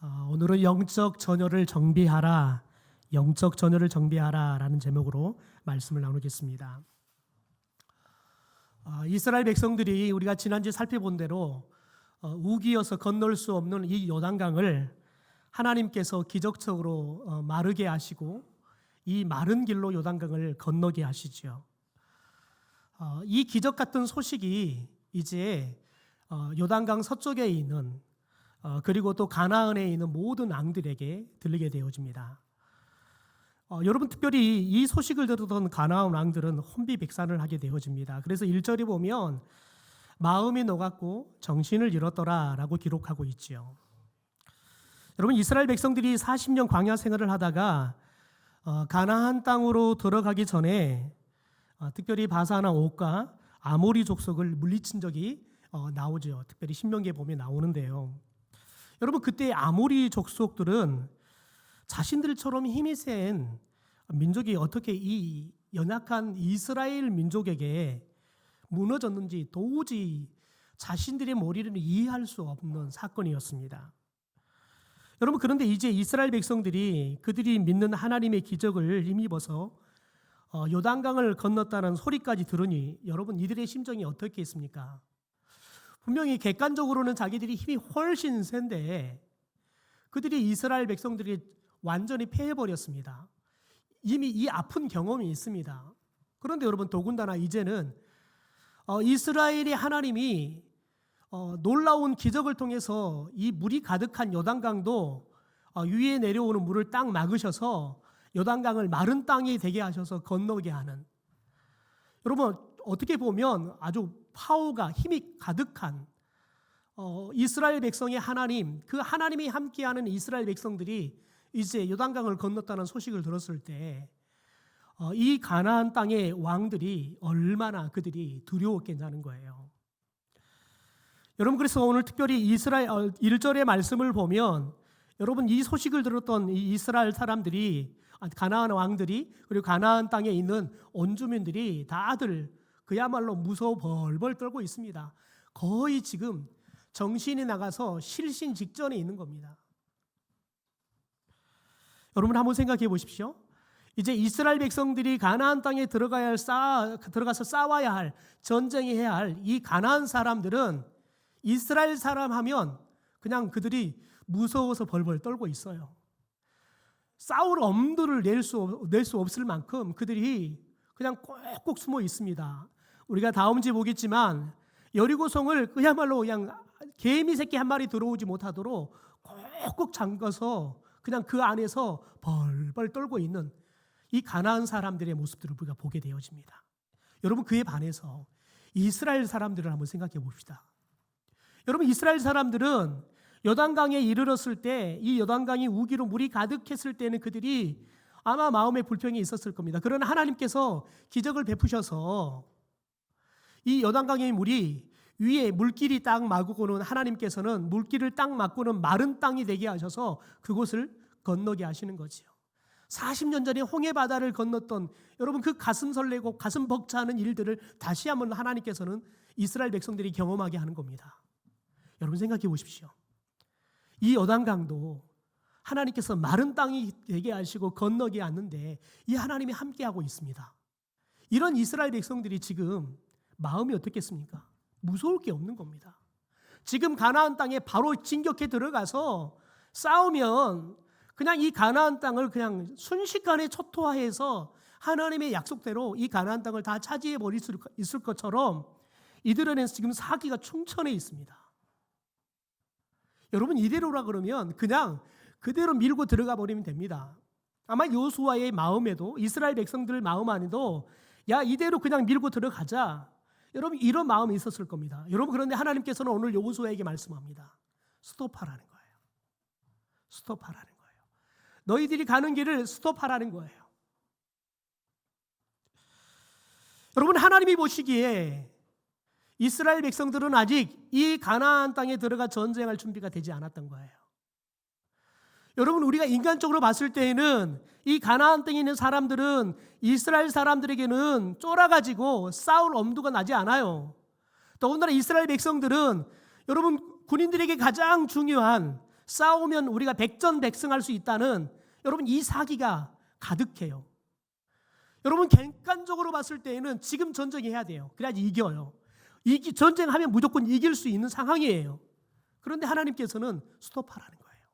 오늘은 영적 전열을 정비하라, 영적 전열을 정비하라라는 제목으로 말씀을 나누겠습니다. 이스라엘 백성들이 우리가 지난주에 살펴본 대로 우기여서 건널 수 없는 이 요단강을 하나님께서 기적적으로 마르게 하시고 이 마른 길로 요단강을 건너게 하시죠. 이 기적 같은 소식이 이제 요단강 서쪽에 있는 그리고 또 가나안에 있는 모든 왕들에게 들리게 되어집니다. 여러분, 특별히 이 소식을 들었던 가나안 왕들은 혼비백산을 하게 되어집니다. 그래서 1절에 보면 마음이 녹았고 정신을 잃었더라 라고 기록하고 있죠. 여러분, 이스라엘 백성들이 40년 광야 생활을 하다가 가나안 땅으로 들어가기 전에 특별히 바사나 옥과 아모리 족속을 물리친 적이 나오죠. 특별히 신명기에 보면 나오는데요. 여러분, 그때 아모리 족속들은 자신들처럼 힘이 센 민족이 어떻게 이 연약한 이스라엘 민족에게 무너졌는지 도무지 자신들의 머리를 이해할 수 없는 사건이었습니다. 여러분, 그런데 이제 이스라엘 백성들이 그들이 믿는 하나님의 기적을 힘입어서 요단강을 건넜다는 소리까지 들으니 여러분, 이들의 심정이 어떻게 있습니까? 분명히 객관적으로는 자기들이 힘이 훨씬 센데 그들이 이스라엘 백성들이 완전히 패해버렸습니다. 이미 이 아픈 경험이 있습니다. 그런데 여러분, 더군다나 이제는 이스라엘의 하나님이 놀라운 기적을 통해서 이 물이 가득한 요단강도 위에 내려오는 물을 딱 막으셔서 요단강을 마른 땅이 되게 하셔서 건너게 하는, 여러분, 어떻게 보면 아주 파워가 힘이 가득한 이스라엘 백성의 하나님, 그 하나님이 함께하는 이스라엘 백성들이 이제 요단강을 건넜다는 소식을 들었을 때 이 가나안 땅의 왕들이 얼마나 그들이 두려웠겠냐는 거예요. 여러분, 그래서 오늘 특별히 이스라엘 1절의 말씀을 보면 여러분, 이 소식을 들었던 이 이스라엘 사람들이, 가나안 왕들이, 그리고 가나안 땅에 있는 원주민들이 다들 그야말로 무서워 벌벌 떨고 있습니다. 거의 지금 정신이 나가서 실신 직전에 있는 겁니다. 여러분, 한번 생각해 보십시오. 이제 이스라엘 백성들이 가나안 땅에 들어가서 싸워야 할, 전쟁해야 할 이 가나안 사람들은 이스라엘 사람 하면 그냥 그들이 무서워서 벌벌 떨고 있어요. 싸울 엄두를 낼 수 없을 만큼 그들이 그냥 꼭꼭 숨어 있습니다. 우리가 다음주에 보겠지만 여리고성을 그야말로 그냥 개미 새끼 한 마리 들어오지 못하도록 꼭꼭 잠가서 그냥 그 안에서 벌벌 떨고 있는 이 가나안 사람들의 모습들을 우리가 보게 되어집니다. 여러분, 그에 반해서 이스라엘 사람들을 한번 생각해 봅시다. 여러분, 이스라엘 사람들은 요단강에 이르렀을 때, 이 요단강이 우기로 물이 가득했을 때는 그들이 아마 마음에 불평이 있었을 겁니다. 그러나 하나님께서 기적을 베푸셔서 이 요단강의 물이 위에 물길이 딱 막고는 하나님께서는 물길을 딱 막고는 마른 땅이 되게 하셔서 그곳을 건너게 하시는 거지요. 40년 전에 홍해 바다를 건넜던 여러분, 그 가슴 설레고 가슴 벅차는 일들을 다시 한번 하나님께서는 이스라엘 백성들이 경험하게 하는 겁니다. 여러분, 생각해 보십시오. 이 요단강도 하나님께서 마른 땅이 되게 하시고 건너게 하는데 이 하나님이 함께하고 있습니다. 이런 이스라엘 백성들이 지금 마음이 어떻겠습니까? 무서울 게 없는 겁니다. 지금 가나안 땅에 바로 진격해 들어가서 싸우면 그냥 이 가나안 땅을 그냥 순식간에 초토화해서 하나님의 약속대로 이 가나안 땅을 다 차지해 버릴 수 있을 것처럼 이들은 지금 사기가 충천해 있습니다. 여러분, 이대로라 그러면 그냥 그대로 밀고 들어가 버리면 됩니다. 아마 여호수아의 마음에도, 이스라엘 백성들 마음 안에도 야, 이대로 그냥 밀고 들어가자, 여러분, 이런 마음이 있었을 겁니다. 여러분, 그런데 하나님께서는 오늘 여호수아에게 말씀합니다. 스톱하라는 거예요. 스톱하라는 거예요. 너희들이 가는 길을 스톱하라는 거예요. 여러분, 하나님이 보시기에 이스라엘 백성들은 아직 이 가나안 땅에 들어가 전쟁할 준비가 되지 않았던 거예요. 여러분, 우리가 인간적으로 봤을 때에는 이 가나안 땅에 있는 사람들은 이스라엘 사람들에게는 쫄아가지고 싸울 엄두가 나지 않아요. 더군다나 이스라엘 백성들은 여러분, 군인들에게 가장 중요한 싸우면 우리가 백전백승할 수 있다는 여러분 이 사기가 가득해요. 여러분 객관적으로 봤을 때에는 지금 전쟁해야 돼요. 그래야지 이겨요. 전쟁하면 무조건 이길 수 있는 상황이에요. 그런데 하나님께서는 스톱하라는 거예요.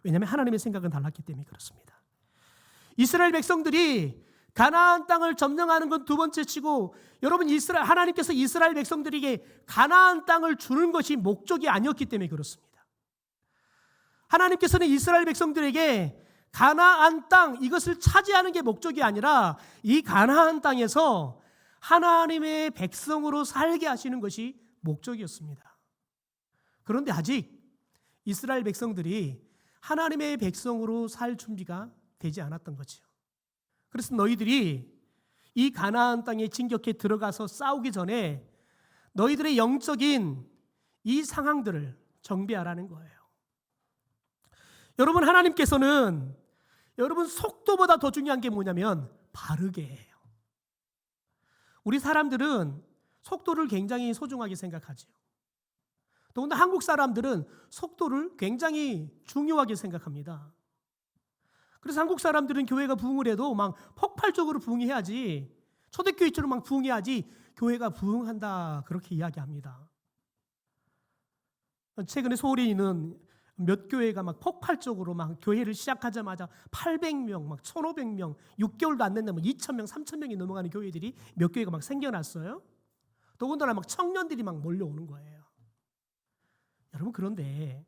왜냐하면 하나님의 생각은 달랐기 때문에 그렇습니다. 이스라엘 백성들이 가나안 땅을 점령하는 건 두 번째 치고, 여러분 하나님께서 이스라엘 백성들에게 가나안 땅을 주는 것이 목적이 아니었기 때문에 그렇습니다. 하나님께서는 이스라엘 백성들에게 가나안 땅 이것을 차지하는 게 목적이 아니라 이 가나안 땅에서 하나님의 백성으로 살게 하시는 것이 목적이었습니다. 그런데 아직 이스라엘 백성들이 하나님의 백성으로 살 준비가 되지 않았던 거죠. 그래서 너희들이 이 가나안 땅에 진격해 들어가서 싸우기 전에 너희들의 영적인 이 상황들을 정비하라는 거예요. 여러분 하나님께서는 여러분 속도보다 더 중요한 게 뭐냐면 바르게 해요. 우리 사람들은 속도를 굉장히 소중하게 생각하죠. 더군다나 한국 사람들은 속도를 굉장히 중요하게 생각합니다. 그래서 한국 사람들은 교회가 부흥을 해도 막 폭발적으로 부흥해야지, 초대교회처럼 막 부흥해야지 교회가 부흥한다 그렇게 이야기합니다. 최근에 서울에 있는 몇 교회가 막 폭발적으로 막 교회를 시작하자마자 800명, 막 1,500명, 6개월도 안 됐는데 2,000명, 3,000명이 넘어가는 교회들이 몇 교회가 막 생겨났어요. 더군다나 막 청년들이 막 몰려오는 거예요. 여러분 그런데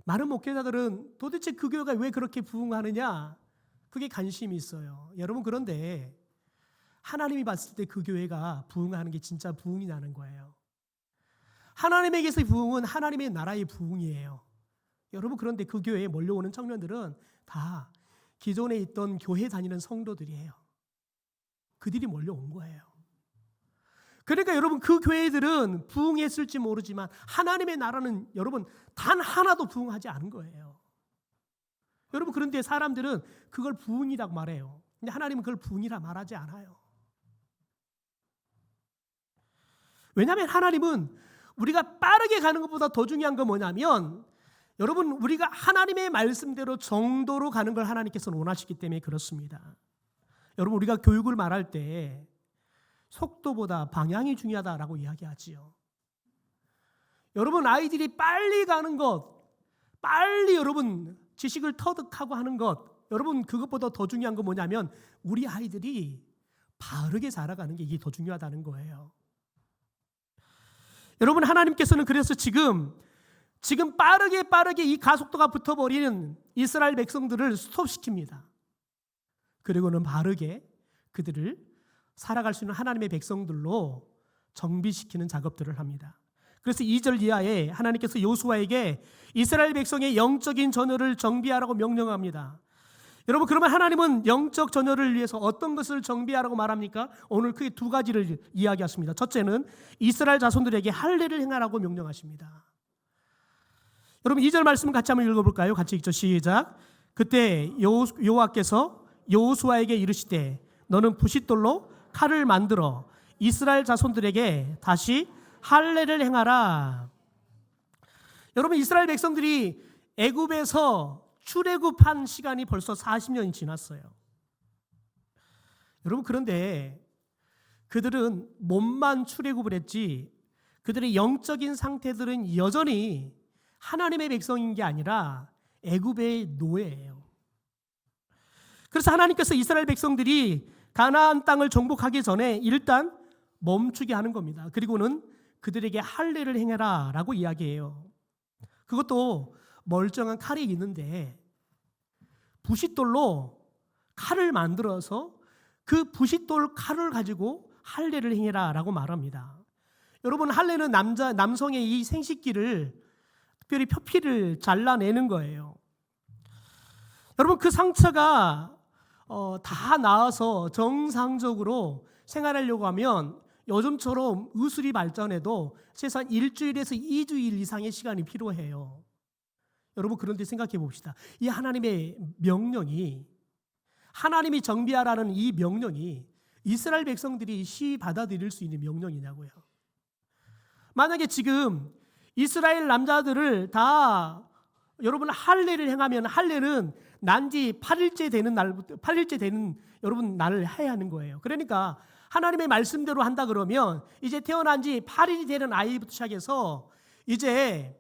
많은 목회자들은 도대체 그 교회가 왜 그렇게 부흥하느냐, 그게 관심이 있어요. 여러분 그런데 하나님이 봤을 때 그 교회가 부흥하는 게 진짜 부흥이냐는 거예요. 하나님에게서 부흥은 하나님의 나라의 부흥이에요. 여러분 그런데 그 교회에 몰려오는 청년들은 다 기존에 있던 교회 다니는 성도들이에요. 그들이 몰려온 거예요. 그러니까 여러분 그 교회들은 부흥했을지 모르지만 하나님의 나라는 여러분 단 하나도 부흥하지 않은 거예요. 여러분 그런데 사람들은 그걸 부흥이라고 말해요. 근데 하나님은 그걸 부흥이라 말하지 않아요. 왜냐하면 하나님은 우리가 빠르게 가는 것보다 더 중요한 건 뭐냐면 여러분 우리가 하나님의 말씀대로 정도로 가는 걸 하나님께서는 원하시기 때문에 그렇습니다. 여러분 우리가 교육을 말할 때 속도보다 방향이 중요하다라고 이야기하지요. 여러분 아이들이 빨리 가는 것, 빨리 여러분 지식을 터득하고 하는 것, 여러분 그것보다 더 중요한 건 뭐냐면 우리 아이들이 바르게 자라가는 게 이게 더 중요하다는 거예요. 여러분 하나님께서는 그래서 지금 빠르게 이 가속도가 붙어버리는 이스라엘 백성들을 스톱시킵니다. 그리고는 바르게 그들을 살아갈 수 있는 하나님의 백성들로 정비시키는 작업들을 합니다. 그래서 2절 이하에 하나님께서 여호수아에게 이스라엘 백성의 영적인 전열을 정비하라고 명령합니다. 여러분 그러면 하나님은 영적 전열을 위해서 어떤 것을 정비하라고 말합니까? 오늘 크게 두 가지를 이야기했습니다. 첫째는 이스라엘 자손들에게 할례를 행하라고 명령하십니다. 여러분 2절 말씀을 같이 한번 읽어볼까요? 같이 읽죠. 시작. 그때 여호와께서 여호수아에게 이르시되 너는 부싯돌로 칼을 만들어 이스라엘 자손들에게 다시 할례를 행하라. 여러분 이스라엘 백성들이 애굽에서 출애굽한 시간이 벌써 40년이 지났어요. 여러분 그런데 그들은 몸만 출애굽을 했지 그들의 영적인 상태들은 여전히 하나님의 백성인 게 아니라 애굽의 노예예요. 그래서 하나님께서 이스라엘 백성들이 가나안 땅을 정복하기 전에 일단 멈추게 하는 겁니다. 그리고는 그들에게 할례를 행해라 라고 이야기해요. 그것도 멀쩡한 칼이 있는데 부싯돌로 칼을 만들어서 그 부싯돌 칼을 가지고 할례를 행해라 라고 말합니다. 여러분 할례는 남성의 이 생식기를 특별히 표피를 잘라내는 거예요. 여러분 그 상처가 다 나아서 정상적으로 생활하려고 하면 요즘처럼 의술이 발전해도 최소한 1주일에서 2주일 이상의 시간이 필요해요. 여러분 그런데 생각해 봅시다. 이 하나님의 명령이 하나님이 정비하라는 이 명령이 이스라엘 백성들이 쉬이 받아들일 수 있는 명령이냐고요. 만약에 지금 이스라엘 남자들을 다 여러분 할례를 행하면 할례는 난지 8일째 되는 날부터 8일째 되는 여러분 날을 해야 하는 거예요. 그러니까 하나님의 말씀대로 한다 그러면 이제 태어난 지 8일이 되는 아이부터 시작해서 이제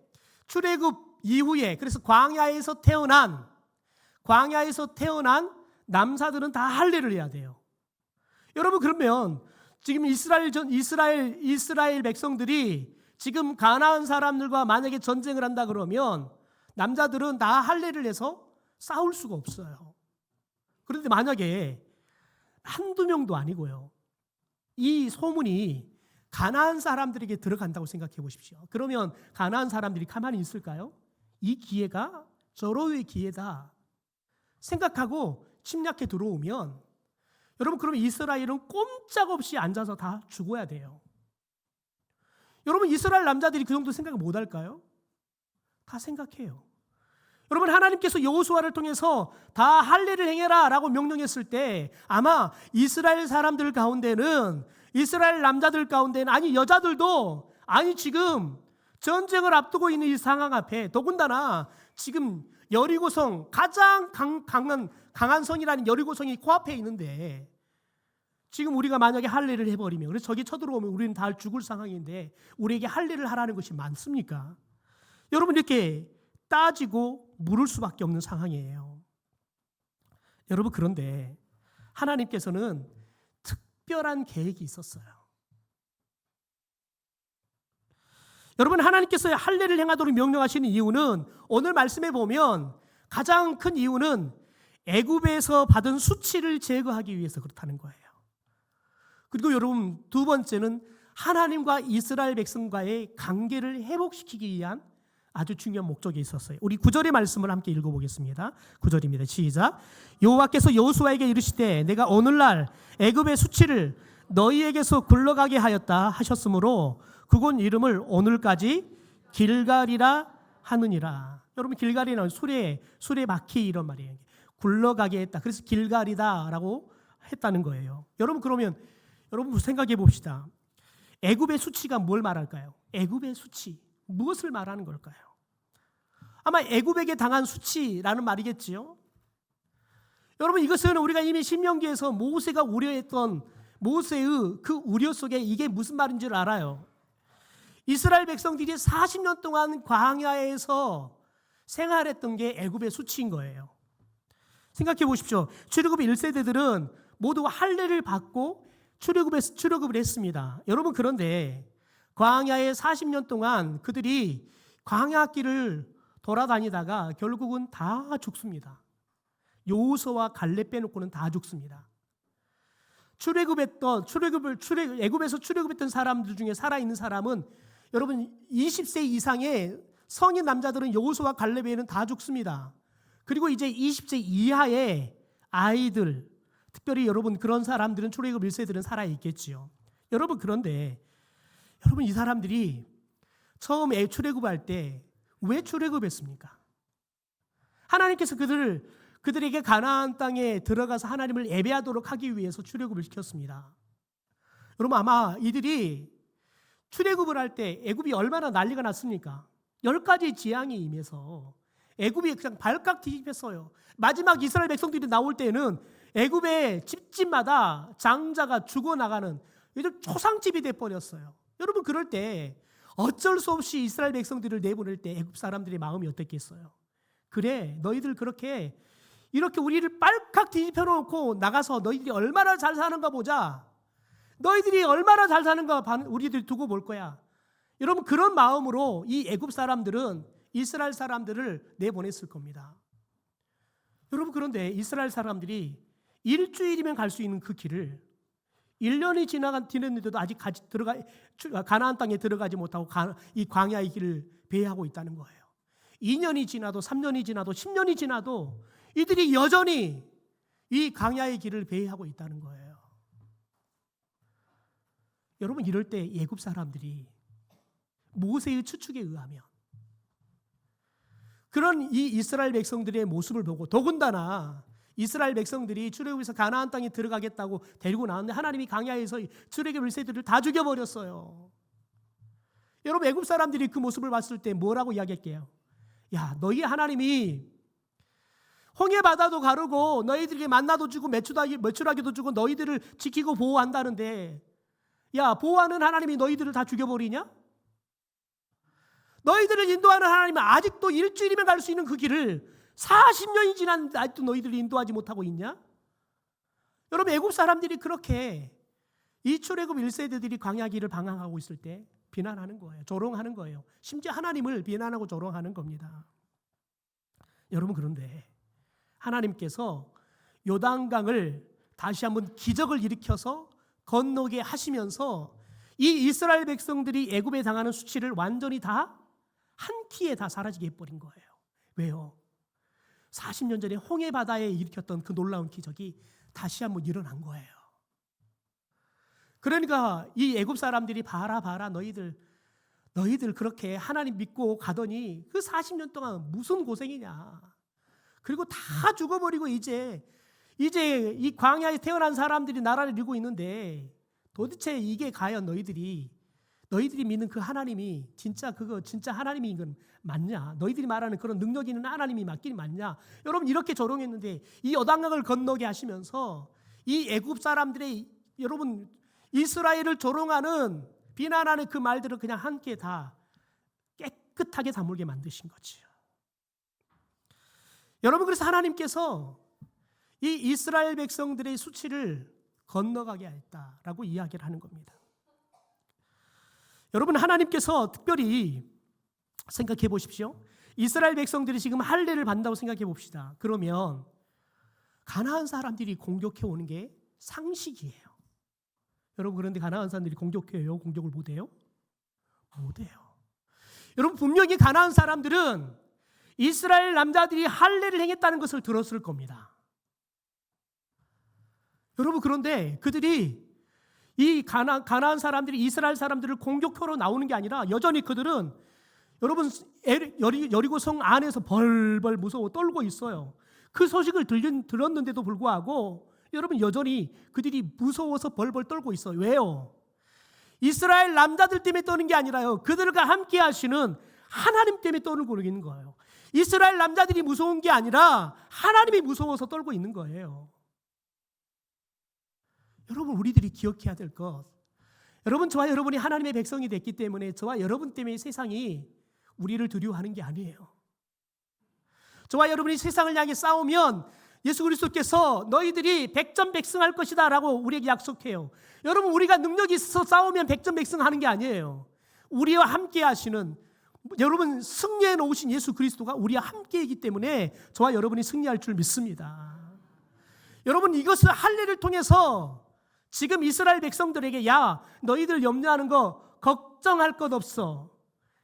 출애굽 이후에 그래서 광야에서 태어난 남사들은 다 할례를 해야 돼요. 여러분 그러면 지금 이스라엘 백성들이 지금 가나안 사람들과 만약에 전쟁을 한다 그러면 남자들은 다 할례를 해서 싸울 수가 없어요. 그런데 만약에 한두 명도 아니고요. 이 소문이 가나안 사람들에게 들어간다고 생각해 보십시오. 그러면 가나안 사람들이 가만히 있을까요? 이 기회가 절호의 기회다 생각하고 침략해 들어오면 여러분 그러면 이스라엘은 꼼짝없이 앉아서 다 죽어야 돼요. 여러분 이스라엘 남자들이 그 정도 생각을 못 할까요? 다 생각해요. 여러분 하나님께서 여호수아를 통해서 다 할례를 행해라 라고 명령했을 때 아마 이스라엘 사람들 가운데는 이스라엘 남자들 가운데는 아니 여자들도 아니 지금 전쟁을 앞두고 있는 이 상황 앞에 더군다나 지금 여리고성 가장 강한 성이라는 여리고성이 코앞에 있는데 지금 우리가 만약에 할례를 해버리면 그래서 저기 쳐들어오면 우리는 다 죽을 상황인데 우리에게 할례를 하라는 것이 많습니까? 여러분 이렇게 따지고 물을 수밖에 없는 상황이에요. 여러분 그런데 하나님께서는 특별한 계획이 있었어요. 여러분 하나님께서 할례를 행하도록 명령하시는 이유는 오늘 말씀에 보면 가장 큰 이유는 애굽에서 받은 수치를 제거하기 위해서 그렇다는 거예요. 그리고 여러분 두 번째는 하나님과 이스라엘 백성과의 관계를 회복시키기 위한 아주 중요한 목적이 있었어요. 우리 9절의 말씀을 함께 읽어보겠습니다. 9절입니다. 시작. 여호와께서 여호수아에게 이르시되 내가 오늘날 애굽의 수치를 너희에게서 굴러가게 하였다 하셨으므로 그곳 이름을 오늘까지 길갈이라 하느니라. 여러분 길갈이는 수레 바퀴 이런 말이에요. 굴러가게 했다. 그래서 길갈이다라고 했다는 거예요. 여러분 그러면 여러분 생각해 봅시다. 애굽의 수치가 뭘 말할까요? 애굽의 수치 무엇을 말하는 걸까요? 아마 애굽에게 당한 수치라는 말이겠지요. 여러분 이것은 우리가 이미 신명기에서 모세가 우려했던 모세의 그 우려 속에 이게 무슨 말인 줄 알아요. 이스라엘 백성들이 40년 동안 광야에서 생활했던 게 애굽의 수치인 거예요. 생각해 보십시오. 출애굽 1세대들은 모두 할례를 받고 출애굽을 했습니다. 여러분 그런데 광야에 40년 동안 그들이 광야길을 돌아다니다가 결국은 다 죽습니다. 여호수아와 갈렙 빼놓고는 다 죽습니다. 애굽에서 출애굽했던 사람들 중에 살아있는 사람은 여러분 20세 이상의 성인 남자들은 여호수아와 갈렙 외에는 다 죽습니다. 그리고 이제 20세 이하의 아이들 특별히 여러분 그런 사람들은 출애굽 1세들은 살아있겠지요. 여러분 그런데 여러분 이 사람들이 처음에 출애굽할 때 왜 출애굽했습니까? 하나님께서 그들에게 가나안 땅에 들어가서 하나님을 예배하도록 하기 위해서 출애굽을 시켰습니다. 여러분 아마 이들이 출애굽을 할 때 애굽이 얼마나 난리가 났습니까? 10가지 재앙이 임해서 애굽이 그냥 발칵 뒤집혔어요. 마지막 이스라엘 백성들이 나올 때는 애굽의 집집마다 장자가 죽어나가는 이들 초상집이 돼버렸어요. 여러분 그럴 때 어쩔 수 없이 이스라엘 백성들을 내보낼 때 애굽 사람들의 마음이 어땠겠어요? 그래 너희들 이렇게 우리를 빨칵 뒤집혀 놓고 나가서 너희들이 얼마나 잘 사는가 보자. 너희들이 얼마나 잘 사는가 우리들이 두고 볼 거야. 여러분 그런 마음으로 이 애굽 사람들은 이스라엘 사람들을 내보냈을 겁니다. 여러분 그런데 이스라엘 사람들이 일주일이면 갈 수 있는 그 길을 1년이 지났는데도 아직 가나안 땅에 들어가지 못하고 이 광야의 길을 배회하고 있다는 거예요. 2년이 지나도 3년이 지나도 10년이 지나도 이들이 여전히 이 광야의 길을 배회하고 있다는 거예요. 여러분 이럴 때 애굽 사람들이 모세의 추측에 의하면 그런 이 이스라엘 백성들의 모습을 보고 더군다나 이스라엘 백성들이 출애굽에서 가나안 땅에 들어가겠다고 데리고 나왔는데 하나님이 광야에서 출애굽 1세들을 다 죽여버렸어요. 여러분 애굽 사람들이 그 모습을 봤을 때 뭐라고 이야기할게요? 야, 너희 하나님이 홍해 바다도 가르고 너희들에게 만나도 주고 메추라기도 주고 너희들을 지키고 보호한다는데, 야, 보호하는 하나님이 너희들을 다 죽여버리냐? 너희들을 인도하는 하나님은 아직도 일주일이면 갈 수 있는 그 길을 40년이 지났는데 아직도 너희들을 인도하지 못하고 있냐? 여러분 애굽 사람들이 그렇게 이 출애굽 1세대들이 광야 길을 방황하고 있을 때 비난하는 거예요. 조롱하는 거예요. 심지어 하나님을 비난하고 조롱하는 겁니다. 여러분 그런데 하나님께서 요단강을 다시 한번 기적을 일으켜서 건너게 하시면서 이 이스라엘 백성들이 애굽에 당하는 수치를 완전히 다 한 키에 다 사라지게 해버린 거예요. 왜요? 40년 전에 홍해 바다에 일으켰던 그 놀라운 기적이 다시 한번 일어난 거예요. 그러니까 이 애굽 사람들이 봐라 너희들 그렇게 하나님 믿고 가더니 그 40년 동안 무슨 고생이냐. 그리고 다 죽어버리고 이제 이 광야에 태어난 사람들이 나라를 이루고 있는데 도대체 이게 과연 너희들이 믿는 그 하나님이 진짜 하나님인 건 맞냐? 너희들이 말하는 그런 능력 있는 하나님이 맞긴 맞냐? 여러분 이렇게 조롱했는데 이 요단강을 건너게 하시면서 이 애굽 사람들의 여러분 이스라엘을 조롱하는 비난하는 그 말들을 그냥 함께 다 깨끗하게 다물게 만드신 거지요. 여러분 그래서 하나님께서 이 이스라엘 백성들의 수치를 건너가게 했다라고 이야기를 하는 겁니다. 여러분 하나님께서 특별히 생각해 보십시오. 이스라엘 백성들이 지금 할례를 받는다고 생각해 봅시다. 그러면 가나안 사람들이 공격해 오는 게 상식이에요. 여러분 그런데 가나안 사람들이 공격해요? 공격을 못해요? 못해요. 여러분 분명히 가나안 사람들은 이스라엘 남자들이 할례를 행했다는 것을 들었을 겁니다. 여러분 그런데 그들이 이 가나안 사람들이 이스라엘 사람들을 공격하러 나오는 게 아니라 여전히 그들은 여러분 여리고 성 안에서 벌벌 무서워 떨고 있어요. 그 소식을 들었는데도 불구하고 여러분 여전히 그들이 무서워서 벌벌 떨고 있어요. 왜요? 이스라엘 남자들 때문에 떠는 게 아니라요. 그들과 함께 하시는 하나님 때문에 떨고 있는 거예요. 이스라엘 남자들이 무서운 게 아니라 하나님이 무서워서 떨고 있는 거예요. 여러분 우리들이 기억해야 될 것, 여러분 저와 여러분이 하나님의 백성이 됐기 때문에 저와 여러분 때문에 세상이 우리를 두려워하는 게 아니에요. 저와 여러분이 세상을 향해 싸우면 예수 그리스도께서 너희들이 백전백승할 것이다 라고 우리에게 약속해요. 여러분 우리가 능력이 있어서 싸우면 백전백승하는 게 아니에요. 우리와 함께 하시는 여러분 승리해 놓으신 예수 그리스도가 우리와 함께이기 때문에 저와 여러분이 승리할 줄 믿습니다. 여러분 이것을 할례를 통해서 지금 이스라엘 백성들에게 야 너희들 염려하는 거 걱정할 것 없어.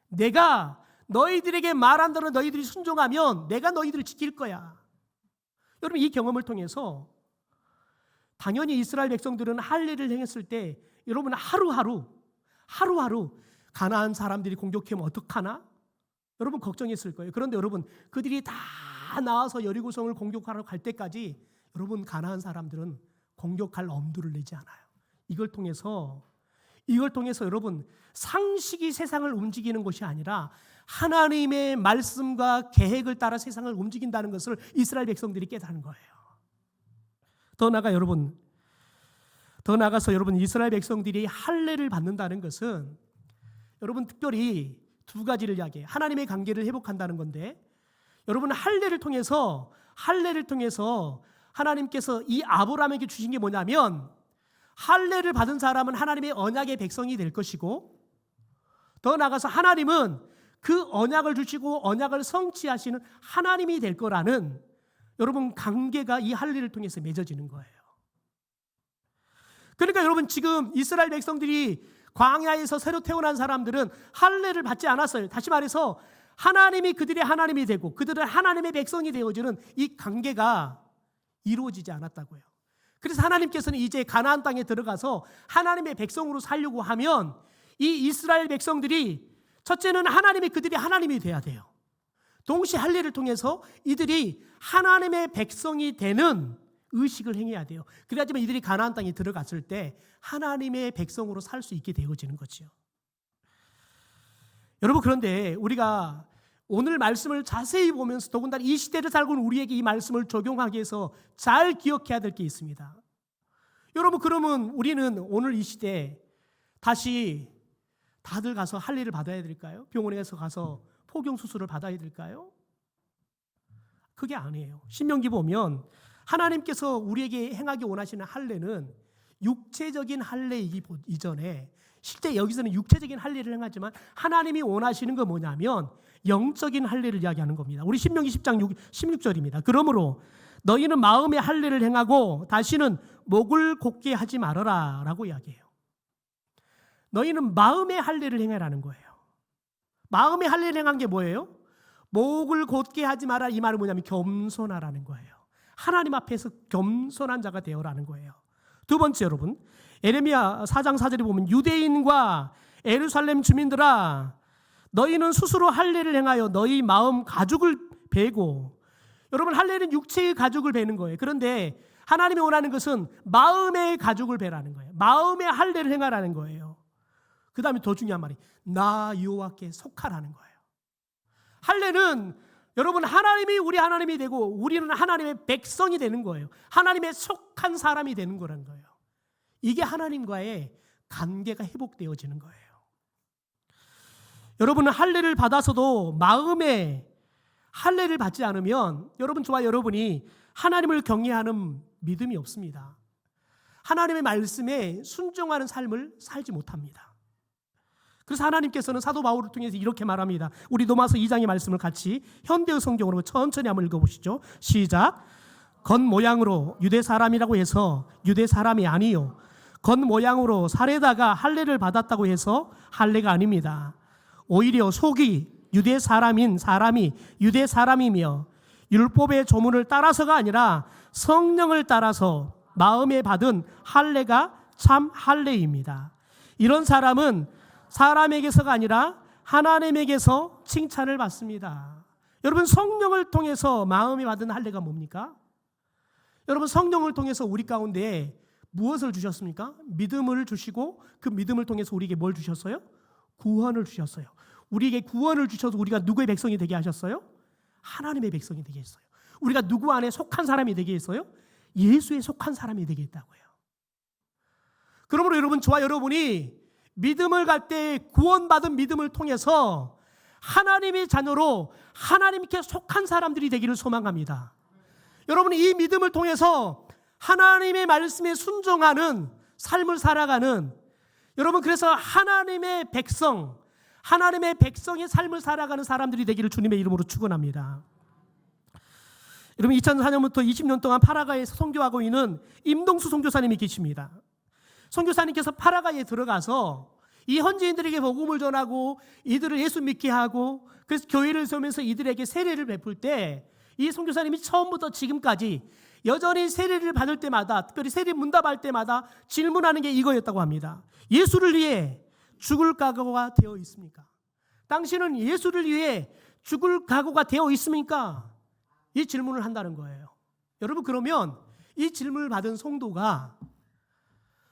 내가 너희들에게 말한 대로 너희들이 순종하면 내가 너희들을 지킬 거야. 여러분 이 경험을 통해서 당연히 이스라엘 백성들은 할례를 행했을 때 여러분 하루하루 가나안 사람들이 공격하면 어떡하나? 여러분 걱정했을 거예요. 그런데 여러분 그들이 다 나와서 여리고성을 공격하러 갈 때까지 여러분 가나안 사람들은 공격할 엄두를 내지 않아요. 이걸 통해서 여러분 상식이 세상을 움직이는 것이 아니라 하나님의 말씀과 계획을 따라 세상을 움직인다는 것을 이스라엘 백성들이 깨닫는 거예요. 더 나아가서 여러분 이스라엘 백성들이 할례를 받는다는 것은 여러분 특별히 두 가지를 이야기해요. 하나님의 관계를 회복한다는 건데 여러분 할례를 통해서 하나님께서 이 아브라함에게 주신 게 뭐냐면 할례를 받은 사람은 하나님의 언약의 백성이 될 것이고 더 나아가서 하나님은 그 언약을 주시고 언약을 성취하시는 하나님이 될 거라는 여러분 관계가 이 할례를 통해서 맺어지는 거예요. 그러니까 여러분 지금 이스라엘 백성들이 광야에서 새로 태어난 사람들은 할례를 받지 않았어요. 다시 말해서 하나님이 그들의 하나님이 되고 그들은 하나님의 백성이 되어지는 이 관계가 이루어지지 않았다고요. 그래서 하나님께서는 이제 가나안 땅에 들어가서 하나님의 백성으로 살려고 하면 이 이스라엘 백성들이 첫째는 그들이 하나님이 돼야 돼요. 동시에 할례를 통해서 이들이 하나님의 백성이 되는 의식을 행해야 돼요. 그래야지만 이들이 가나안 땅에 들어갔을 때 하나님의 백성으로 살 수 있게 되어지는 거죠. 여러분, 그런데 우리가 오늘 말씀을 자세히 보면서 더군다나 이 시대를 살고 있는 우리에게 이 말씀을 적용하기 위해서 잘 기억해야 될 게 있습니다. 여러분, 그러면 우리는 오늘 이 시대에 다시 다들 가서 할례를 받아야 될까요? 병원에 가서 포경수술을 받아야 될까요? 그게 아니에요. 신명기 보면 하나님께서 우리에게 행하기 원하시는 할례는 육체적인 할례이기 이전에, 실제 여기서는 육체적인 할례를 행하지만 하나님이 원하시는 건 뭐냐면 영적인 할례를 이야기하는 겁니다. 우리 신명기 10장 16절입니다. 그러므로 너희는 마음의 할례를 행하고 다시는 목을 곧게 하지 말아라 라고 이야기해요. 너희는 마음의 할례를 행하라는 거예요. 마음의 할례를 행한 게 뭐예요? 목을 곧게 하지 마라, 이 말은 뭐냐면 겸손하라는 거예요. 하나님 앞에서 겸손한 자가 되어라는 거예요. 두 번째, 여러분, 에레미야 4장 4절에 보면 유대인과 예루살렘 주민들아, 너희는 스스로 할례를 행하여 너희 마음 가죽을 베고, 여러분, 할례는 육체의 가죽을 베는 거예요. 그런데 하나님이 원하는 것은 마음의 가죽을 베라는 거예요. 마음의 할례를 행하라는 거예요. 그 다음에 더 중요한 말이 나 여호와께 속하라는 거예요. 할례는 여러분, 하나님이 우리 하나님이 되고 우리는 하나님의 백성이 되는 거예요. 하나님의 속한 사람이 되는 거라는 거예요. 이게 하나님과의 관계가 회복되어지는 거예요. 여러분은 할례를 받아서도 마음에 할례를 받지 않으면 저와 여러분이 하나님을 경외하는 믿음이 없습니다. 하나님의 말씀에 순종하는 삶을 살지 못합니다. 그래서 하나님께서는 사도 바울을 통해서 이렇게 말합니다. 우리 로마서 2장의 말씀을 같이 현대의 성경으로 천천히 한번 읽어보시죠. 시작. 겉모양으로 유대 사람이라고 해서 유대 사람이 아니요, 겉모양으로 살에다가 할례를 받았다고 해서 할례가 아닙니다. 오히려 속이 유대 사람인 사람이 유대 사람이며 율법의 조문을 따라서가 아니라 성령을 따라서 마음에 받은 할례가 참 할례입니다. 이런 사람은 사람에게서가 아니라 하나님에게서 칭찬을 받습니다. 여러분, 성령을 통해서 마음에 받은 할례가 뭡니까? 여러분, 성령을 통해서 우리 가운데 무엇을 주셨습니까? 믿음을 주시고 그 믿음을 통해서 우리에게 뭘 주셨어요? 구원을 주셨어요. 우리에게 구원을 주셔서 우리가 누구의 백성이 되게 하셨어요? 하나님의 백성이 되게 했어요. 우리가 누구 안에 속한 사람이 되게 했어요? 예수에 속한 사람이 되게 했다고요. 그러므로 여러분, 저와 여러분이 믿음을 갈 때 구원받은 믿음을 통해서 하나님의 자녀로 하나님께 속한 사람들이 되기를 소망합니다. 여러분, 이 믿음을 통해서 하나님의 말씀에 순종하는 삶을 살아가는, 여러분, 그래서 하나님의 백성의 삶을 살아가는 사람들이 되기를 주님의 이름으로 축원합니다. 여러분, 2004년부터 20년 동안 파라과이에서 선교하고 있는 임동수 선교사님이 계십니다. 선교사님께서 파라과이에 들어가서 이 현지인들에게 복음을 전하고 이들을 예수 믿게 하고, 그래서 교회를 세우면서 이들에게 세례를 베풀 때 이 선교사님이 처음부터 지금까지 여전히 세례를 받을 때마다, 특별히 세례 문답할 때마다 질문하는 게 이거였다고 합니다. 예수를 위해 죽을 각오가 되어 있습니까? 당신은 예수를 위해 죽을 각오가 되어 있습니까? 이 질문을 한다는 거예요. 여러분, 그러면 이 질문을 받은 성도가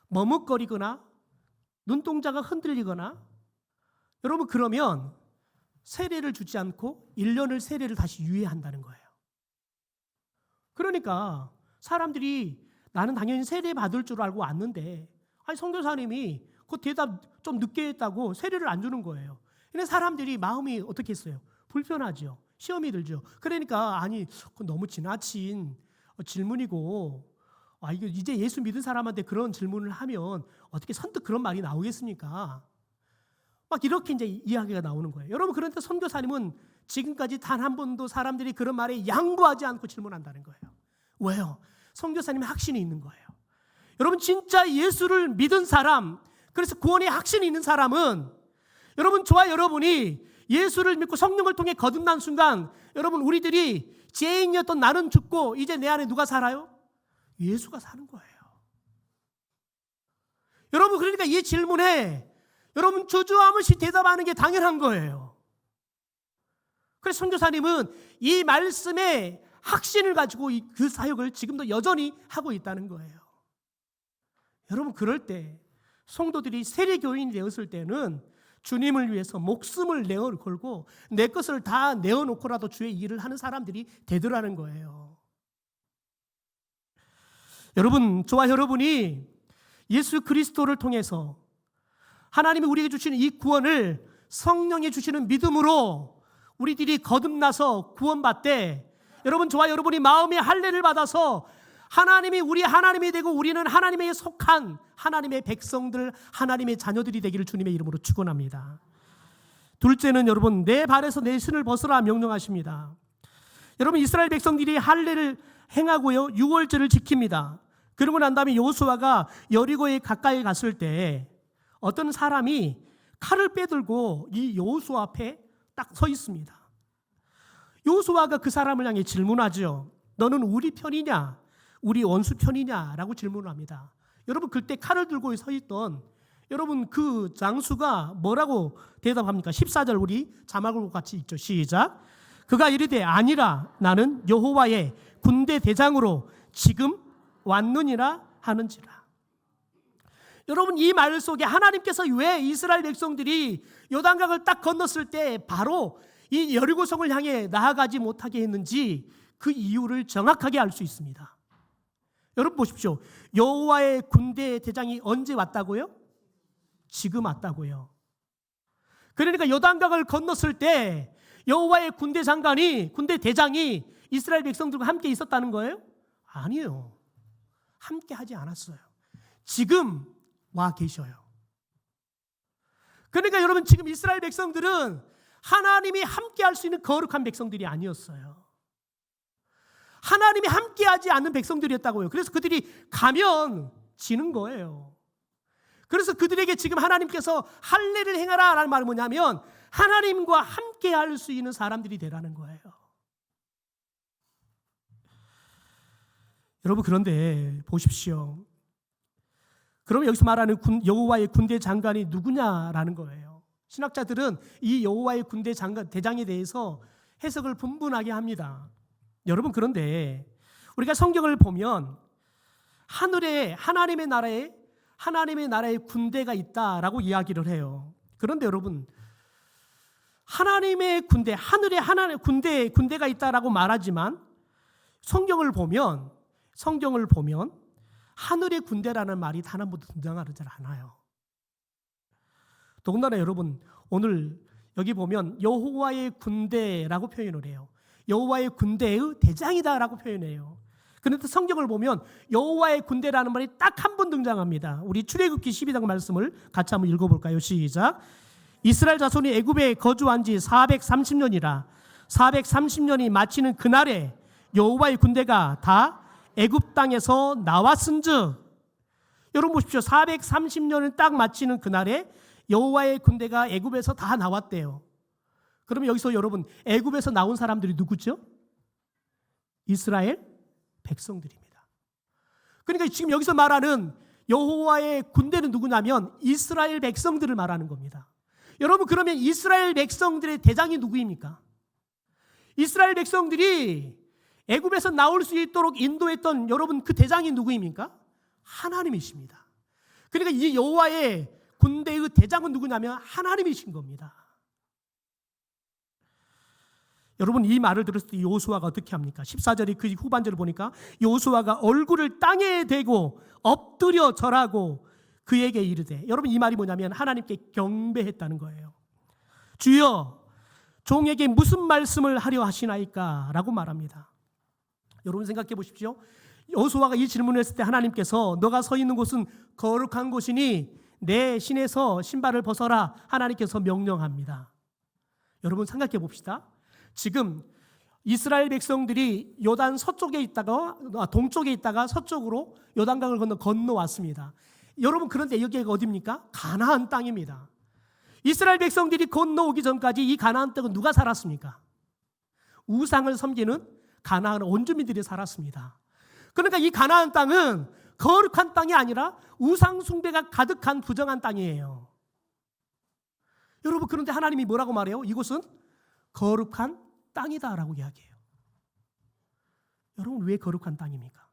머뭇거리거나 눈동자가 흔들리거나, 여러분, 그러면 세례를 주지 않고 1년을 세례를 다시 유예한다는 거예요. 그러니까 사람들이 나는 당연히 세례 받을 줄 알고 왔는데, 아니, 선교사님이 그 대답 좀 늦게 했다고 세례를 안 주는 거예요. 근데 사람들이 마음이 어떻게 했어요? 불편하죠. 시험이 들죠. 그러니까 아니, 너무 지나친 질문이고, 이거 이제 예수 믿은 사람한테 그런 질문을 하면 어떻게 선뜻 그런 말이 나오겠습니까? 막 이렇게 이제 이야기가 나오는 거예요. 여러분, 그런데 선교사님은 지금까지 단 한 번도 사람들이 그런 말에 양보하지 않고 질문한다는 거예요. 왜요? 선교사님의 확신이 있는 거예요. 여러분, 진짜 예수를 믿은 사람, 그래서 구원의 확신이 있는 사람은, 여러분, 저와 여러분이 예수를 믿고 성령을 통해 거듭난 순간, 여러분, 우리들이 죄인이었던 나는 죽고 이제 내 안에 누가 살아요? 예수가 사는 거예요. 여러분, 그러니까 이 질문에 여러분 주저함 없이 대답하는 게 당연한 거예요. 그래서 선교사님은 이 말씀에 확신을 가지고 그 사역을 지금도 여전히 하고 있다는 거예요. 여러분, 그럴 때 성도들이 세례교인이 되었을 때는 주님을 위해서 목숨을 내어 걸고 내 것을 다 내어놓고라도 주의 일을 하는 사람들이 되더라는 거예요. 여러분, 저와 여러분이 예수 그리스도를 통해서 하나님이 우리에게 주시는 이 구원을 성령이 주시는 믿음으로 우리들이 거듭나서 구원받되, 여러분, 저와 여러분이 마음의 할례를 받아서 하나님이 우리 하나님이 되고 우리는 하나님에 속한 하나님의 백성들, 하나님의 자녀들이 되기를 주님의 이름으로 축원합니다. 둘째는 여러분, 내 발에서 내 신을 벗으라 명령하십니다. 여러분, 이스라엘 백성들이 할례를 행하고요, 유월절을 지킵니다. 그러고 난 다음에 여호수아가 여리고에 가까이 갔을 때 어떤 사람이 칼을 빼들고 이 여호수아 앞에 딱 서 있습니다. 여호수아가 그 사람을 향해 질문하죠. 너는 우리 편이냐 우리 원수 편이냐라고 질문을 합니다. 여러분, 그때 칼을 들고 서 있던 여러분 그 장수가 뭐라고 대답합니까? 14절 우리 자막으로 같이 읽죠. 시작. 그가 이르되 아니라 나는 여호와의 군대 대장으로 지금 왔느니라 하는지라. 여러분, 이 말 속에 하나님께서 왜 이스라엘 백성들이 요단강을 딱 건넜을 때 바로 이 여리고성을 향해 나아가지 못하게 했는지 그 이유를 정확하게 알 수 있습니다. 여러분 보십시오. 여호와의 군대 대장이 언제 왔다고요? 지금 왔다고요. 그러니까 요단강을 건넜을 때 여호와의 군대 대장이 이스라엘 백성들과 함께 있었다는 거예요? 아니요. 함께 하지 않았어요. 지금 와 계셔요. 그러니까 여러분, 지금 이스라엘 백성들은 하나님이 함께 할 수 있는 거룩한 백성들이 아니었어요. 하나님이 함께하지 않는 백성들이었다고요. 그래서 그들이 가면 지는 거예요. 그래서 그들에게 지금 하나님께서 할례를 행하라 라는 말은 뭐냐면 하나님과 함께할 수 있는 사람들이 되라는 거예요. 여러분, 그런데 보십시오. 그러면 여기서 말하는 여호와의 군대 장관이 누구냐라는 거예요. 신학자들은 이 여호와의 군대 대장에 대해서 해석을 분분하게 합니다. 여러분, 그런데 우리가 성경을 보면 하늘에 하나님의 나라에 군대가 있다라고 이야기를 해요. 그런데 여러분, 하나님의 군대, 하늘에 하나님의 군대가 있다라고 말하지만 성경을 보면 하늘의 군대라는 말이 단 한 번도 등장하지 않아요. 더군다나 여러분, 오늘 여기 보면 여호와의 군대라고 표현을 해요. 여호와의 군대의 대장이다라고 표현해요. 그런데 성경을 보면 여호와의 군대라는 말이 딱 한 번 등장합니다. 우리 출애굽기 12장 말씀을 같이 한번 읽어볼까요? 시작. 이스라엘 자손이 애굽에 거주한 지 430년이라 430년이 마치는 그날에 여호와의 군대가 다 애굽 땅에서 나왔은즉. 여러분 보십시오. 430년을 딱 마치는 그날에 여호와의 군대가 애굽에서 다 나왔대요. 그러면 여기서 여러분, 애굽에서 나온 사람들이 누구죠? 이스라엘 백성들입니다. 그러니까 지금 여기서 말하는 여호와의 군대는 누구냐면 이스라엘 백성들을 말하는 겁니다. 여러분, 그러면 이스라엘 백성들의 대장이 누구입니까? 이스라엘 백성들이 애굽에서 나올 수 있도록 인도했던 여러분 그 대장이 누구입니까? 하나님이십니다. 그러니까 이 여호와의 군대의 대장은 누구냐면 하나님이신 겁니다. 여러분, 이 말을 들었을 때 여호수아가 어떻게 합니까? 14절의 그 후반절을 보니까 여호수아가 얼굴을 땅에 대고 엎드려 절하고 그에게 이르되, 여러분 이 말이 뭐냐면 하나님께 경배했다는 거예요. 주여, 종에게 무슨 말씀을 하려 하시나이까? 라고 말합니다. 여러분 생각해 보십시오. 여호수아가 이 질문을 했을 때 하나님께서 너가 서 있는 곳은 거룩한 곳이니 내 신에서 신발을 벗어라 하나님께서 명령합니다. 여러분 생각해 봅시다. 지금 이스라엘 백성들이 요단 서쪽에 있다가 동쪽에 있다가 서쪽으로 요단강을 건너왔습니다. 여러분, 그런데 여기가 어디입니까? 가나안 땅입니다. 이스라엘 백성들이 건너오기 전까지 이 가나안 땅은 누가 살았습니까? 우상을 섬기는 가나안 원주민들이 살았습니다. 그러니까 이 가나안 땅은 거룩한 땅이 아니라 우상 숭배가 가득한 부정한 땅이에요. 여러분, 그런데 하나님이 뭐라고 말해요? 이곳은 거룩한 땅이다라고 이야기해요. 여러분, 왜 거룩한 땅입니까?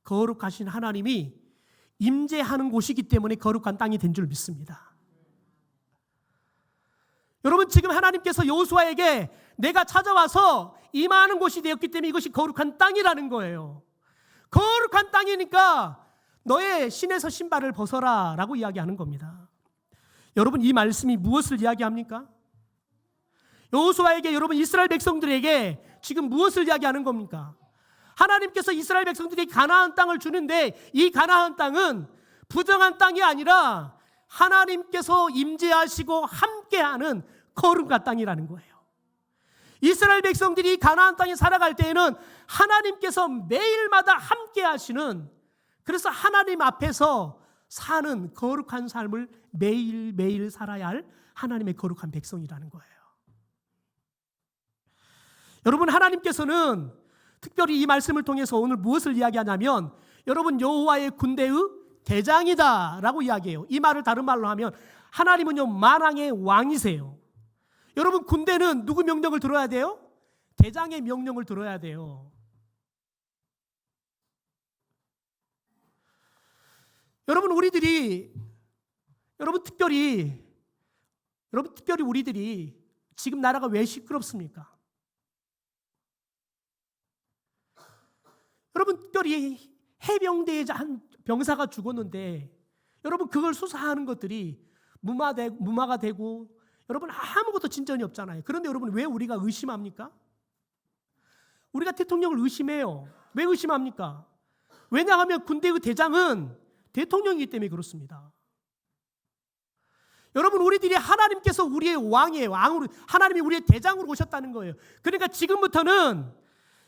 거룩하신 하나님이 임재하는 곳이기 때문에 거룩한 땅이 된 줄 믿습니다. 여러분, 지금 하나님께서 여호수아에게 내가 찾아와서 임하는 곳이 되었기 때문에 이것이 거룩한 땅이라는 거예요. 거룩한 땅이니까 너의 신에서 신발을 벗어라 라고 이야기하는 겁니다. 여러분, 이 말씀이 무엇을 이야기합니까? 여호수아에게, 여러분 이스라엘 백성들에게 지금 무엇을 이야기하는 겁니까? 하나님께서 이스라엘 백성들에게 가나안 땅을 주는데 이 가나안 땅은 부정한 땅이 아니라 하나님께서 임재하시고 함께하는 거룩한 땅이라는 거예요. 이스라엘 백성들이 가나안 땅에 살아갈 때에는 하나님께서 매일마다 함께하시는, 그래서 하나님 앞에서 사는 거룩한 삶을 매일매일 살아야 할 하나님의 거룩한 백성이라는 거예요. 여러분, 하나님께서는 특별히 이 말씀을 통해서 오늘 무엇을 이야기하냐면, 여러분 여호와의 군대의 대장이다 라고 이야기해요. 이 말을 다른 말로 하면 하나님은요 만왕의 왕이세요. 여러분, 군대는 누구 명령을 들어야 돼요? 대장의 명령을 들어야 돼요. 여러분, 특별히 우리들이 지금 나라가 왜 시끄럽습니까? 여러분, 특별히 해병대에 한 병사가 죽었는데 여러분 그걸 수사하는 것들이 무마가 되고 여러분 아무것도 진전이 없잖아요. 그런데 여러분, 왜 우리가 의심합니까? 우리가 대통령을 의심해요. 왜 의심합니까? 왜냐하면 군대의 대장은 대통령이기 때문에 그렇습니다. 여러분, 우리들이 하나님께서 우리의 왕이에요. 하나님이 우리의 대장으로 오셨다는 거예요. 그러니까 지금부터는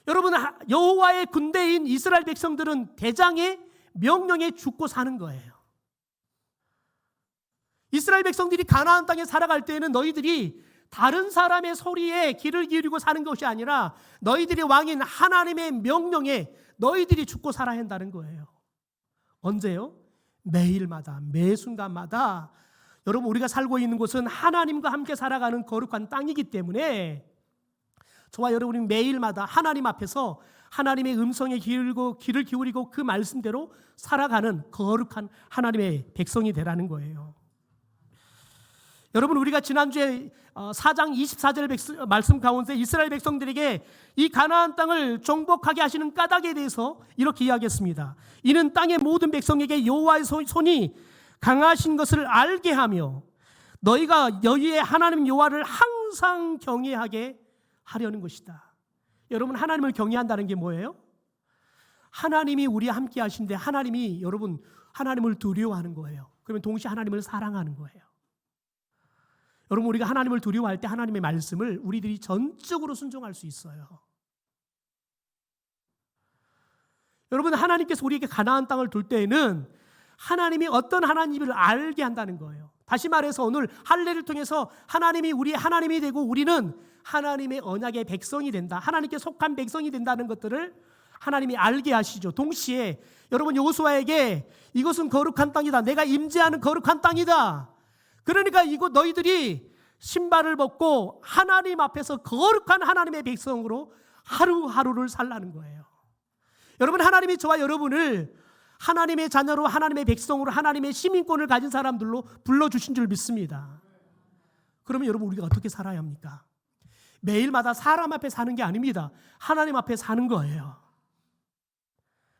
여러분 여호와의 군대인 이스라엘 백성들은 대장의 명령에 죽고 사는 거예요. 이스라엘 백성들이 가나안 땅에 살아갈 때에는 너희들이 다른 사람의 소리에 귀를 기울이고 사는 것이 아니라 너희들의 왕인 하나님의 명령에 너희들이 죽고 살아야 한다는 거예요. 언제요? 매일마다, 매 순간마다. 여러분, 우리가 살고 있는 곳은 하나님과 함께 살아가는 거룩한 땅이기 때문에 저와 여러분이 매일마다 하나님 앞에서 하나님의 음성에 귀를 기울이고 그 말씀대로 살아가는 거룩한 하나님의 백성이 되라는 거예요. 여러분, 우리가 지난주에 4장 24절 말씀 가운데 이스라엘 백성들에게 이 가나안 땅을 정복하게 하시는 까닭에 대해서 이렇게 이야기했습니다. 이는 땅의 모든 백성에게 여호와의 손이 강하신 것을 알게 하며 너희가 너희의 하나님 여호와를 항상 경외하게 하려는 것이다. 여러분, 하나님을 경외한다는 게 뭐예요? 하나님이 우리와 함께 하신데 하나님을 두려워하는 거예요. 그러면 동시에 하나님을 사랑하는 거예요. 여러분, 우리가 하나님을 두려워할 때 하나님의 말씀을 우리들이 전적으로 순종할 수 있어요. 여러분, 하나님께서 우리에게 가나안 땅을 둘 때에는 하나님이 어떤 하나님을 알게 한다는 거예요. 다시 말해서 오늘 할례를 통해서 하나님이 우리의 하나님이 되고 우리는 하나님의 언약의 백성이 된다. 하나님께 속한 백성이 된다는 것들을 하나님이 알게 하시죠. 동시에 여러분 여호수아에게 이것은 거룩한 땅이다. 내가 임재하는 거룩한 땅이다. 그러니까 이곳 너희들이 신발을 벗고 하나님 앞에서 거룩한 하나님의 백성으로 하루하루를 살라는 거예요. 여러분, 하나님이 저와 여러분을 하나님의 자녀로, 하나님의 백성으로, 하나님의 시민권을 가진 사람들로 불러주신 줄 믿습니다. 그러면 여러분, 우리가 어떻게 살아야 합니까? 매일마다 사람 앞에 사는 게 아닙니다. 하나님 앞에 사는 거예요.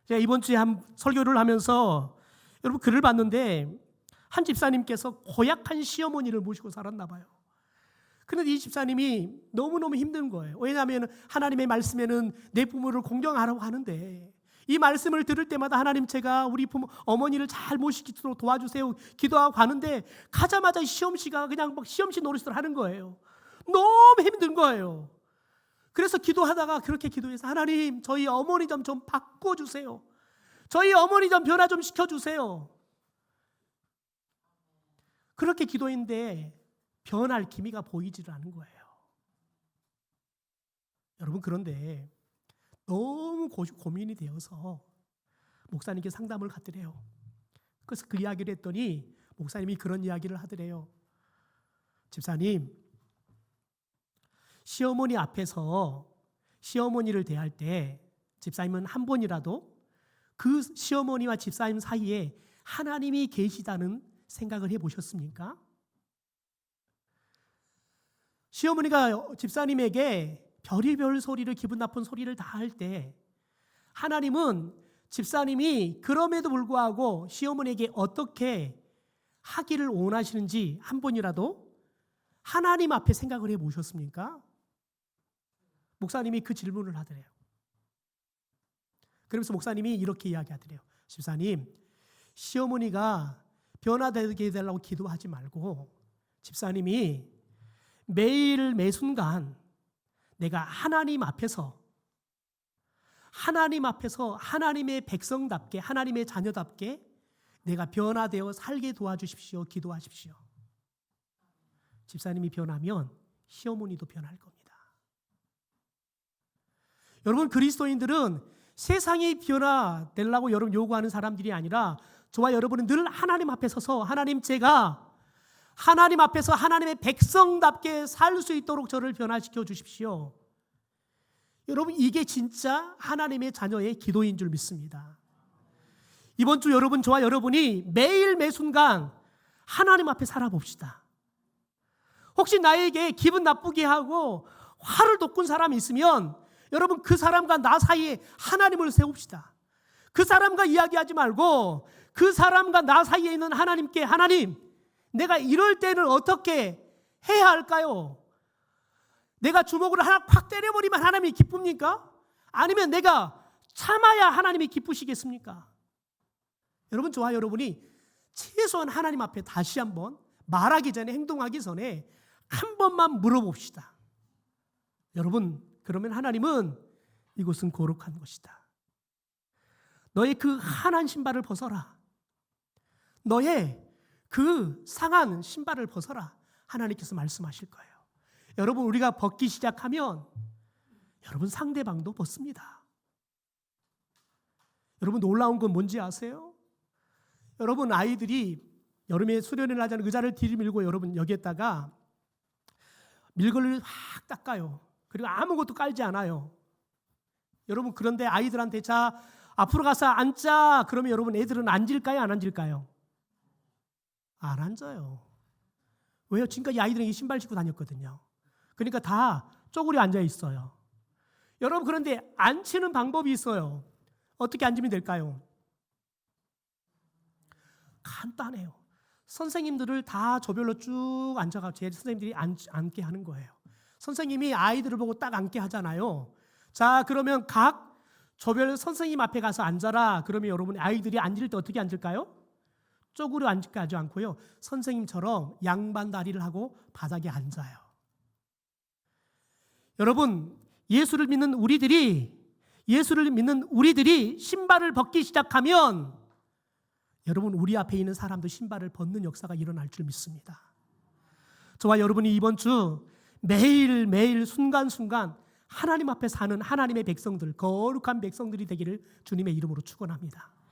제가 이번 주에 한 설교를 하면서 여러분 글을 봤는데 한 집사님께서 고약한 시어머니를 모시고 살았나 봐요. 그런데 이 집사님이 너무너무 힘든 거예요. 왜냐하면 하나님의 말씀에는 내 부모를 공경하라고 하는데 이 말씀을 들을 때마다 하나님, 제가 우리 부모 어머니를 잘 모시도록 도와주세요 기도하고 가는데 가자마자 시험시가 그냥 막 시험시 노릇을 하는 거예요. 너무 힘든 거예요. 그래서 기도하다가 그렇게 기도해서 하나님, 저희 어머니 좀 바꿔주세요. 저희 어머니 좀 변화 좀 시켜주세요. 그렇게 기도했는데 변할 기미가 보이질 않은 거예요. 여러분, 그런데 너무 고민이 되어서 목사님께 상담을 갖더래요. 그래서 그 이야기를 했더니 목사님이 그런 이야기를 하더래요. 집사님, 시어머니 앞에서 시어머니를 대할 때 집사님은 한 번이라도 그 시어머니와 집사님 사이에 하나님이 계시다는 생각을 해보셨습니까? 시어머니가 집사님에게 별의별 소리를, 기분 나쁜 소리를 다 할 때 하나님은 집사님이 그럼에도 불구하고 시어머니에게 어떻게 하기를 원하시는지 한 번이라도 하나님 앞에 생각을 해 보셨습니까? 목사님이 그 질문을 하더래요. 그러면서 목사님이 이렇게 이야기하더래요. 집사님, 시어머니가 변화되게 해달라고 기도하지 말고 집사님이 매일 매순간 내가 하나님 앞에서 하나님의 백성답게, 하나님의 자녀답게 내가 변화되어 살게 도와주십시오. 기도하십시오. 집사님이 변하면 시어머니도 변할 겁니다. 여러분, 그리스도인들은 세상이 변화되려고 여러분 요구하는 사람들이 아니라 저와 여러분은 늘 하나님 앞에 서서 하나님, 제가 하나님 앞에서 하나님의 백성답게 살 수 있도록 저를 변화시켜 주십시오. 여러분, 이게 진짜 하나님의 자녀의 기도인 줄 믿습니다. 이번 주 여러분, 저와 여러분이 매일 매순간 하나님 앞에 살아봅시다. 혹시 나에게 기분 나쁘게 하고 화를 돋군 사람이 있으면 여러분, 그 사람과 나 사이에 하나님을 세웁시다. 그 사람과 이야기하지 말고 그 사람과 나 사이에 있는 하나님께, 하나님, 내가 이럴 때는 어떻게 해야 할까요? 내가 주먹으로 하나 팍 때려버리면 하나님이 기쁩니까? 아니면 내가 참아야 하나님이 기쁘시겠습니까? 여러분, 저와 여러분이 최소한 하나님 앞에 다시 한번 말하기 전에, 행동하기 전에 한 번만 물어봅시다. 여러분, 그러면 하나님은 이곳은 거룩한 곳이다. 너의 그 한한 신발을 벗어라. 너의 그 상한 신발을 벗어라. 하나님께서 말씀하실 거예요. 여러분, 우리가 벗기 시작하면 여러분 상대방도 벗습니다. 여러분, 놀라운 건 뭔지 아세요? 여러분, 아이들이 여름에 수련회를 하자는 의자를 들이밀고 여러분 여기에다가 밀걸레를 확 닦아요. 그리고 아무것도 깔지 않아요. 여러분, 그런데 아이들한테 자, 앞으로 가서 앉자. 그러면 여러분, 애들은 앉을까요? 안 앉을까요? 안 앉아요. 왜요? 지금까지 아이들은 이 신발 신고 다녔거든요. 그러니까 다 쪼그려 앉아 있어요. 여러분, 그런데 앉히는 방법이 있어요. 어떻게 앉으면 될까요? 간단해요. 선생님들을 다 조별로 쭉 앉아가지고 제 선생님들이 앉게 하는 거예요. 선생님이 아이들을 보고 딱 앉게 하잖아요. 자, 그러면 각 조별 선생님 앞에 가서 앉아라. 그러면 여러분, 아이들이 앉을 때 어떻게 앉을까요? 쪼그려 앉지 않고요. 선생님처럼 양반 다리를 하고 바닥에 앉아요. 여러분, 예수를 믿는 우리들이 신발을 벗기 시작하면 여러분, 우리 앞에 있는 사람도 신발을 벗는 역사가 일어날 줄 믿습니다. 저와 여러분이 이번 주 매일매일 순간순간 하나님 앞에 사는 하나님의 백성들, 거룩한 백성들이 되기를 주님의 이름으로 축원합니다.